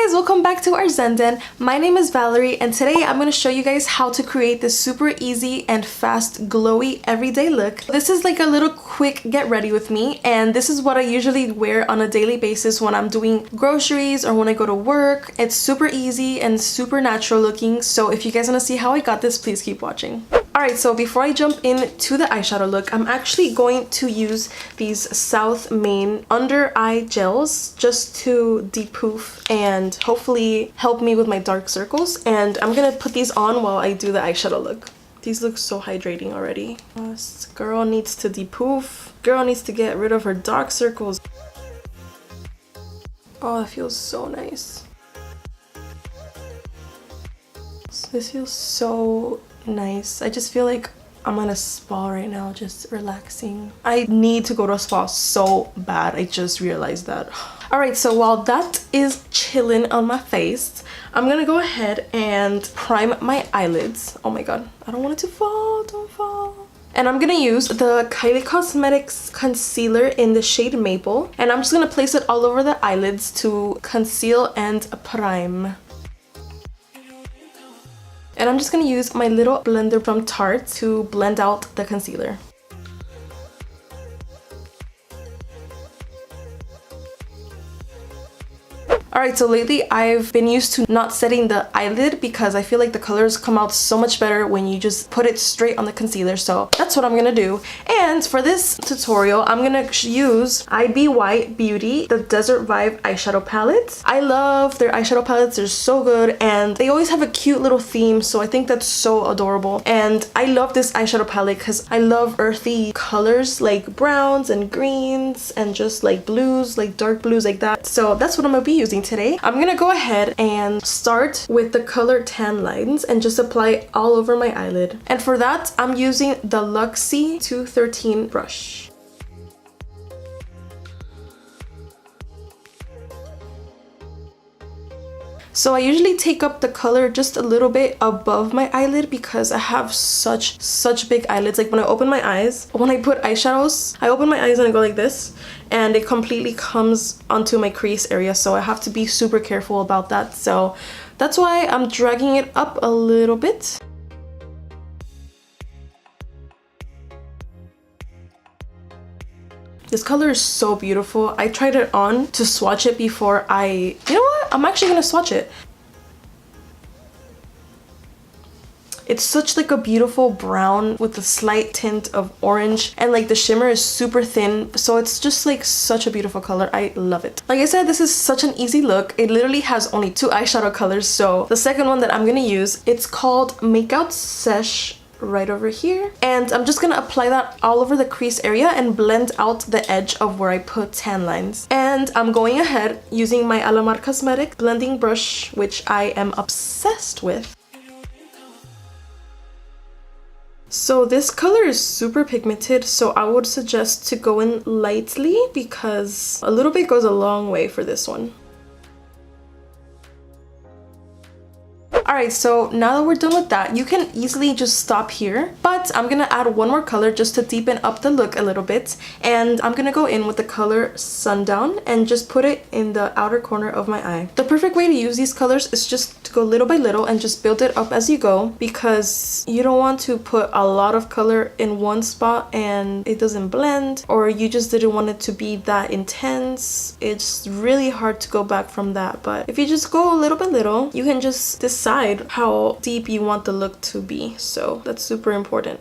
Hey guys, welcome back to our Zen Den. My name is Valerie and today I'm going to show you guys how to create this super easy and fast glowy everyday look. This is like a little quick get ready with me, and this is what I usually wear on a daily basis when I'm doing groceries or when I go to work. It's super easy and super natural looking, so if you guys want to see how I got this, please keep watching. Alright, so before I jump into the eyeshadow look, I'm actually going to use these South Main under eye gels just to depuff and hopefully help me with my dark circles. And I'm gonna put these on while I do the eyeshadow look. These look so hydrating already. This girl needs to depuff. Girl needs to get rid of her dark circles. Oh, that feels so nice. This feels so nice. I just feel like I'm in a spa right now, just relaxing. I need to go to a spa so bad. I just realized that. Alright, so while that is chilling on my face, I'm gonna go ahead and prime my eyelids. Oh my god, I don't want it to fall, don't fall. And I'm gonna use the Kylie Cosmetics concealer in the shade Maple, and I'm just gonna place it all over the eyelids to conceal and prime. And I'm just gonna use my little blender from Tarte to blend out the concealer. Alright, so lately I've been used to not setting the eyelid because I feel like the colors come out so much better when you just put it straight on the concealer, so that's what I'm gonna do. And for this tutorial, I'm gonna use IBY Beauty, the Desert Vibe eyeshadow palette. I love their eyeshadow palettes, they're so good, and they always have a cute little theme, so I think that's so adorable. And I love this eyeshadow palette because I love earthy colors like browns and greens and just like blues, like dark blues like that. So that's what I'm gonna be using today. I'm gonna go ahead and start with the color tan lines and just apply all over my eyelid. And for that, I'm using the Luxie 213 brush. So I usually take up the color just a little bit above my eyelid because I have such big eyelids. Like when I open my eyes, when I put eyeshadows, I open my eyes and I go like this and it completely comes onto my crease area, so I have to be super careful about that. So that's why I'm dragging it up a little bit. This color is so beautiful. I tried it on to swatch it before you know what? I'm actually gonna swatch it. It's such like a beautiful brown with a slight tint of orange, and like the shimmer is super thin, so it's just like such a beautiful color. I love it. Like I said, this is such an easy look. It literally has only 2 eyeshadow colors, so the second one that I'm gonna use, it's called Makeout Sesh right over here, and I'm just gonna apply that all over the crease area and blend out the edge of where I put tan lines. And I'm going ahead using my Alamar Cosmetic blending brush, which I am obsessed with. So this color is super pigmented, so I would suggest to go in lightly because a little bit goes a long way for this one. Alright, so now that we're done with that, you can easily just stop here, but I'm gonna add one more color just to deepen up the look a little bit, and I'm gonna go in with the color Sundown and just put it in the outer corner of my eye. The perfect way to use these colors is just to go little by little and just build it up as you go, because you don't want to put a lot of color in one spot and it doesn't blend, or you just didn't want it to be that intense. It's really hard to go back from that, but if you just go little by little, you can just decide how deep you want the look to be, so that's super important.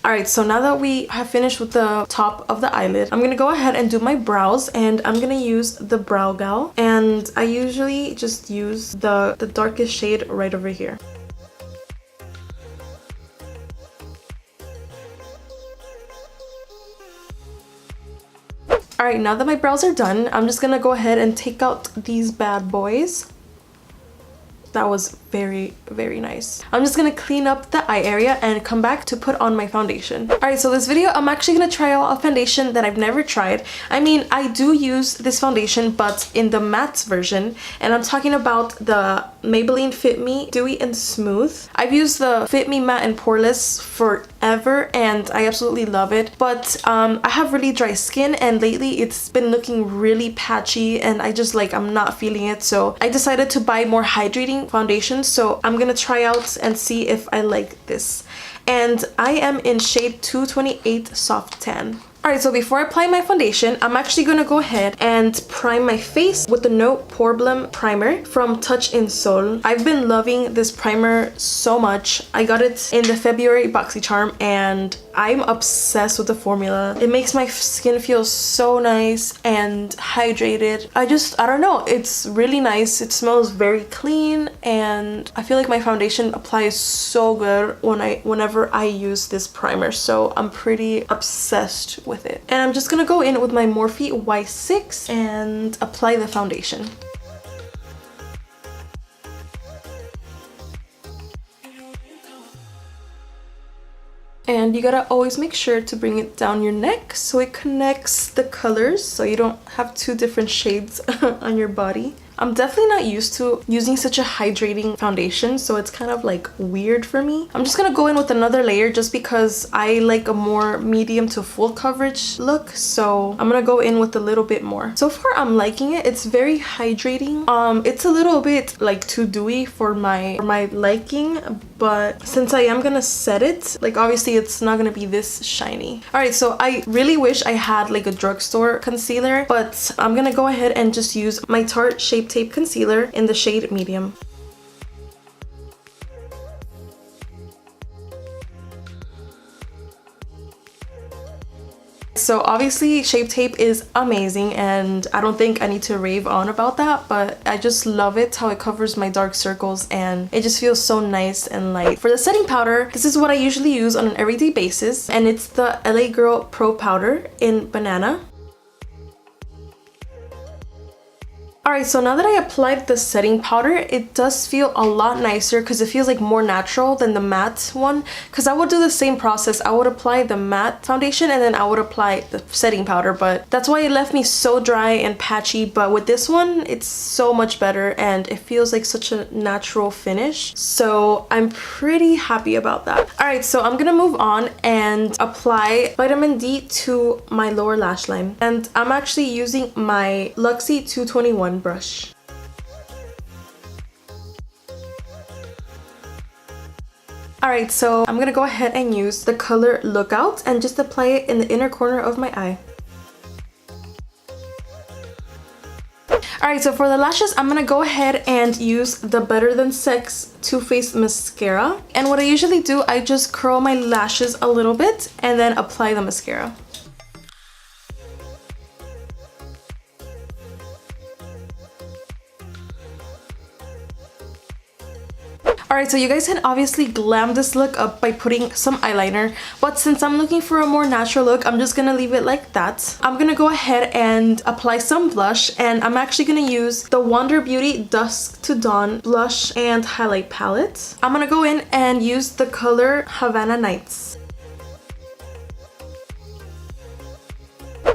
Alright, so now that we have finished with the top of the eyelid, I'm gonna go ahead and do my brows, and I'm gonna use the Brow Gal, and I usually just use the darkest shade right over here. Alright, now that my brows are done, I'm just gonna go ahead and take out these bad boys. That was very nice. I'm just gonna clean up the eye area and come back to put on my foundation. Alright, so this video I'm actually gonna try out a foundation that I've never tried. I mean, I do use this foundation, but in the matte version, and I'm talking about the Maybelline Fit Me Dewy and Smooth. I've used the Fit Me Matte and Poreless forever and I absolutely love it, but I have really dry skin and lately it's been looking really patchy and I just like, I'm not feeling it, so I decided to buy more hydrating foundation. So I'm gonna try out and see if I like this, and I am in shade 228 Soft Tan. Alright, so before I apply my foundation, I'm actually going to go ahead and prime my face with the No Problem Primer from Touch in Sol. I've been loving this primer so much. I got it in the February BoxyCharm and I'm obsessed with the formula. It makes my skin feel so nice and hydrated. I don't know, it's really nice. It smells very clean and I feel like my foundation applies so good whenever I use this primer. So I'm pretty obsessed with it. And I'm just gonna go in with my Morphe Y6 and apply the foundation. And you gotta always make sure to bring it down your neck so it connects the colors so you don't have two different shades on your body. I'm definitely not used to using such a hydrating foundation, so it's kind of like weird for me. I'm just gonna go in with another layer just because I like a more medium to full coverage look, so I'm gonna go in with a little bit more. So far I'm liking it. It's very hydrating. It's a little bit like too dewy for my liking, but since I am gonna set it, like obviously it's not gonna be this shiny. Alright, so I really wish I had like a drugstore concealer, but I'm gonna go ahead and just use my Tarte Shape Tape concealer in the shade medium. So obviously Shape Tape is amazing and I don't think I need to rave on about that, but I just love it how it covers my dark circles and it just feels so nice and light. For the setting powder, this is what I usually use on an everyday basis and it's the LA Girl Pro Powder in Banana. Alright, so now that I applied the setting powder, it does feel a lot nicer because it feels like more natural than the matte one. Because I would do the same process. I would apply the matte foundation and then I would apply the setting powder, but that's why it left me so dry and patchy. But with this one, it's so much better and it feels like such a natural finish. So I'm pretty happy about that. Alright, so I'm gonna move on and apply vitamin D to my lower lash line. And I'm actually using my Luxie 221 brush. Alright, so I'm gonna go ahead and use the color Lookout and just apply it in the inner corner of my eye. Alright, so for the lashes, I'm gonna go ahead and use the Better Than Sex Too Faced mascara. And what I usually do, I just curl my lashes a little bit and then apply the mascara. Alright, so you guys can obviously glam this look up by putting some eyeliner, but since I'm looking for a more natural look, I'm just gonna leave it like that. I'm gonna go ahead and apply some blush, and I'm actually gonna use the Wander Beauty Dusk to Dawn blush and highlight palette. I'm gonna go in and use the color Havana Nights.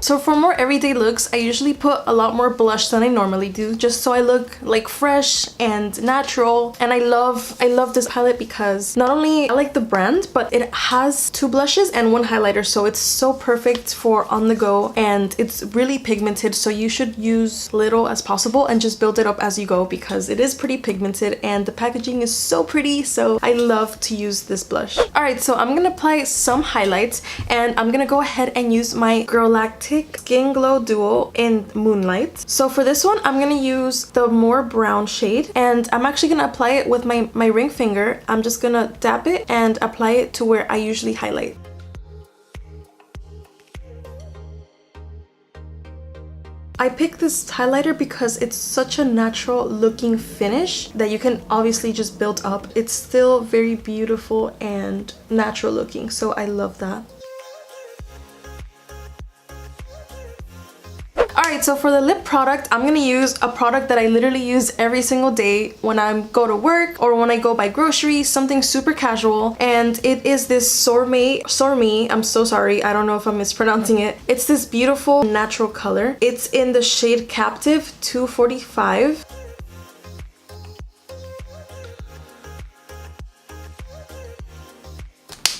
So for more everyday looks, I usually put a lot more blush than I normally do, just so I look like fresh and natural. And I love this palette because not only I like the brand, but it has two blushes and one highlighter, so it's so perfect for on the go and it's really pigmented, so you should use little as possible and just build it up as you go because it is pretty pigmented and the packaging is so pretty, so I love to use this blush. Alright, so I'm gonna apply some highlights and I'm gonna go ahead and use my Galactic Skin Glow Duo in Moonlight. So for this one, I'm gonna use the more brown shade and I'm actually gonna apply it with my ring finger. I'm just gonna dab it and apply it to where I usually highlight. I picked this highlighter because it's such a natural looking finish that you can obviously just build up. It's still very beautiful and natural looking, so I love that. Alright, so for the lip product, I'm gonna use a product that I literally use every single day when I go to work or when I go buy groceries, something super casual, and it is this Sorme, I'm so sorry, I don't know if I'm mispronouncing it. It's this beautiful natural color. It's in the shade Captive 245.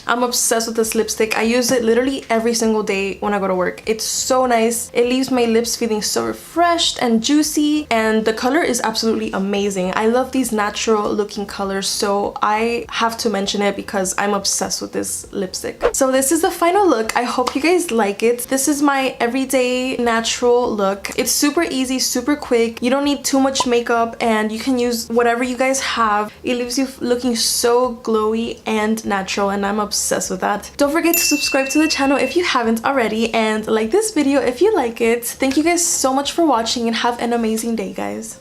I'm obsessed with this lipstick. I use it literally every single day when I go to work. It's so nice. It leaves my lips feeling so refreshed and juicy, and the color is absolutely amazing. I love these natural looking colors, so I have to mention it because I'm obsessed with this lipstick. So this is the final look. I hope you guys like it. This is my everyday natural look. It's super easy, super quick. You don't need too much makeup, and you can use whatever you guys have. It leaves you looking so glowy and natural, and I'm obsessed with that. Don't forget to subscribe to the channel if you haven't already, and like this video if you like it. Thank you guys so much for watching, and have an amazing day, guys.